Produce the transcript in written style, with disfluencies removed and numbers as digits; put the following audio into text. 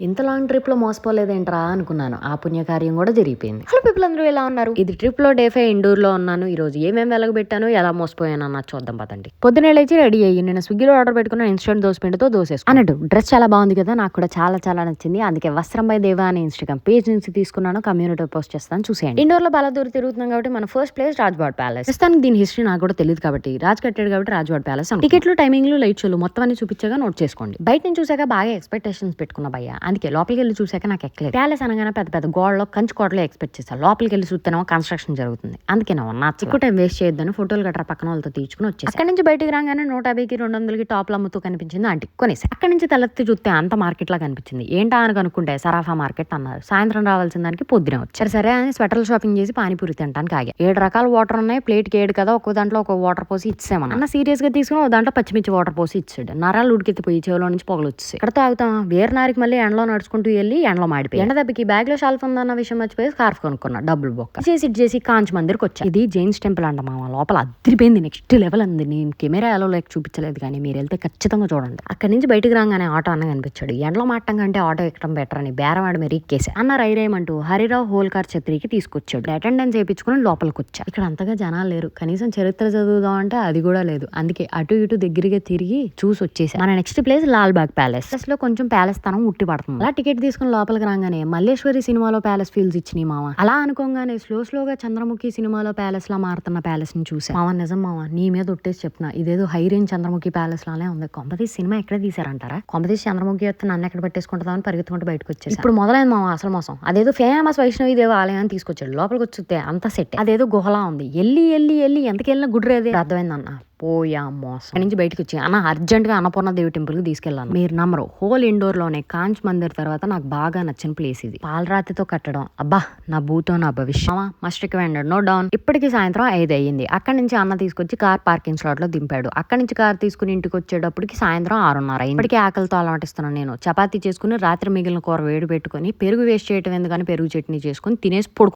ఇంత long trip లో మోసపోలేదేంట్రా అనుకున్నాను. ఆ పుణ్యకార్యం కూడా జరిగిపోయింది. హలో పీపుల్, అందరూ ఎలా ఉన్నారు? ఇది ట్రిప్ లో డే 5 ఇండోర్ లో ఉన్నాను. ఈ రోజు ఏమేమి వెలగబెట్టాను, ఎలా మోసపోయాను అన్న చూద్దాం పదండి. పొద్దున లేచి రెడీ అయ్యి నేను స్విగ్గీలో ఆర్డర్ పెట్టుకున్న ఇన్స్టెంట్ దోశ పిండితో దోసేసుకున్నాను. అన్నట్టు డ్రెస్ చాలా బాగుంది కదా, నాకు కూడా చాలా చాలా నచ్చింది. అందుకే వస్త్రం బై దేవా అనే ఇన్స్టాగ్రామ్ పేజ్ నుంచి తీసుకున్నాను. కమ్యూనిటీ పోస్ట్ చేస్తాను, చూసేయండి. ఇండోర్ లో బాలదూరి తిరుగుతున్నాం కాబట్టి మన ఫస్ట్ ప్లేస్ రాజ్బాడ్ ప్యాలెస్. ప్రస్తుతానికి దీని హిస్టరీ నాకు కూడా తెలియదు కాబట్టి రాజ్ కట్టాడు కాబట్టి రాజ్బాడ్ ప్యాలెస్. టికెట్లు, టైమింగ్లు, లైట్ షోలు మొత్తం అన్ని చూపించగా నోట్ చేసుకోండి. బయట నుంచి చూసాక బాగా ఎక్స్పెక్టేషన్స్ పెట్టుకున్న భయ్య, అందుకే లోపలికి వెళ్ళి చూసాక నాకు ఎక్కలేదు. ప్యాలెస్ అనగానే పెద్ద పెద్ద గోడలో కంచు కోటలో ఎక్స్పెక్ట్ చేశాను. లోపలికి వెళ్ళి చూస్తేనో కన్స్ట్రక్షన్ జరుగుతుంది. అందుకే నా ఎక్కువ టైం వేస్ట్ చేయొద్దని ఫోటోలు గట్రా పక్కన వాళ్ళతో తీసుకుని వచ్చేసి అక్కడ నుంచి బయటికి రాగానే 150కి 200కి టాప్లు అమ్ముతూ కనిపించింది ఆంటీ. కొనేసి అక్కడ నుంచి తలెత్తి చూస్తే అంత మార్కెట్ లా కనిపించింది. ఏంటా అని కనుక్కుంటే సరాఫా మార్కెట్ అన్నారు. సాయంత్రం రావాల్సిన దానికి పొద్దునే వచ్చారు. సరే అని స్వెటర్లు షాపింగ్ చేసి పానీపూరి తినడానికి ఆగా. 7 రకాల వాటర్ ఉన్నాయి, ప్లేట్కి 7 కదా, ఒక్కో దాంట్లో ఒక వాటర్ పోసి ఇచ్చేమన్నా. అన్న సీరియస్ గా తీసుకుని ఒక దాంట్లో పచ్చిమిర్చి వాటర్ పోసి ఇచ్చాడు. నరాలు ఉడికెత్తిపోయి చెవులో నుంచి పొగలు వచ్చేసి ఇక్కడ తాగుతాం. వేరు నారికి మళ్ళీ ఎండలో నడుచుకుంటూ వెళ్ళి ఎండలో మాడిపోయి ఎండ దెబ్బకి బ్యాగ్ లో షాల్ఫ్ ఉందన్న విషయం మర్చిపోయి స్కార్ఫ్ కొనుక్కున్నా. డబ్బులు బొక్క చేసి కాంచ్ మందిరికి వచ్చా. ఇది జైన్స్ టెంపుల్ అంట మామ. లోపల అదిరిపోయింది, నెక్స్ట్ లెవెల్ అంది. నేను కెమెరా ఎలా లేక చూపించలేదు, కానీ మీరు వెళ్తే ఖచ్చితంగా చూడండి. అక్కడ నుంచి బయటకు రాగానే ఆటో అన్న కనిపించాడు. ఎండలో మాట్టం కంటే ఆటో ఎక్కడం బెటర్ అని బేరవాడి మీరు ఎక్కేసా. అన్న రైరేమంటూ హరిరావు హోల్కార్ ఛత్రికి తీసుకొచ్చాడు. అటెండెన్స్ వేయించుకుని లోపలికి వచ్చా. ఇక్కడ అంతగా జనాలు లేరు, కనీసం చరిత్ర చదువుదాం అంటే అది కూడా లేదు. అందుకే అటు ఇటు దగ్గరగా తిరిగి చూసి వచ్చేసా. మన next place Lal Bagh palace. లో కొంచెం ప్యాలెస్ తనం ఉట్టి పడుతుంది. అలా టికెట్ తీసుకుని లోపలికి రాగానే మల్లేశ్వరి సినిమాలో ప్యాలెస్ ఫీల్స్ ఇచ్చినాయి మామ. అలా అనుకోగానే స్లోగా చంద్రముఖి సినిమాలో ప్యాలెస్ లా మారుతున్న ప్యాలెస్ ని చూసా. మామ నిజం మామ, నీ మీద ఒట్టేసి చెప్తున్నా, ఇదేదో హై రేంజ్ చంద్రముఖి ప్యాలెస్ లానే ఉంది. కొంపతీసి సినిమా ఎక్కడ తీసారంటారా? కొంపతీసి చంద్రముఖి వస్తే నన్ను ఎక్కడ పెట్టేసుకుంటుందామని పరిగెత్తుకుంటూ బయటకు వచ్చేసి ఇప్పుడు మొదలైంది మామ అసలు మోసం. అదేదో ఫేమస్ వైష్ణవి దేవ ఆలయాన్ని తీసుకొచ్చాడు. లోపలికి వచ్చి అంత సెట్. అదేదో గుహలా ఉంది. ఎల్లి ఎంతకెళ్ళిన గుడ్రేది అర్థమైందన్న. పోయా మోసం. అక్కడి నుంచి బయటకు వచ్చి అన్న అర్జెంట్ గా అన్నపూర్ణ దేవి టెంపుల్ కి తీసుకెళ్ళాను. మీరు నమ్మరు, హోల్ ఇండోర్ లోనే కాంచ్ మందిర్ తర్వాత నాకు బాగా నచ్చిన ప్లేస్ ఇది. పాలరాతితో కట్టడం, అబ్బా నా భూతో నా భవిష్యం. Must recommended, no doubt. ఇప్పటికి సాయంత్రం 5 అయ్యింది. అక్కడి నుంచి అన్న తీసుకొచ్చి కార్ పార్కింగ్ స్లాట్ లో దింపాడు. అక్కడి నుంచి కార్ తీసుకుని ఇంటికి వచ్చేటప్పటికి సాయంత్రం 6:30 అయింది. ఇప్పటికీ ఆకలితో అలవాటిస్తున్నాను నేను. చపాతీ చేసుకుని రాత్రి మిగిలిన కూర వేడి పెట్టుకుని పెరుగు వేస్ట్ చేయటం ఎందుకని పెరుగు చట్నీ చేసుకుని తినేసి పడుకు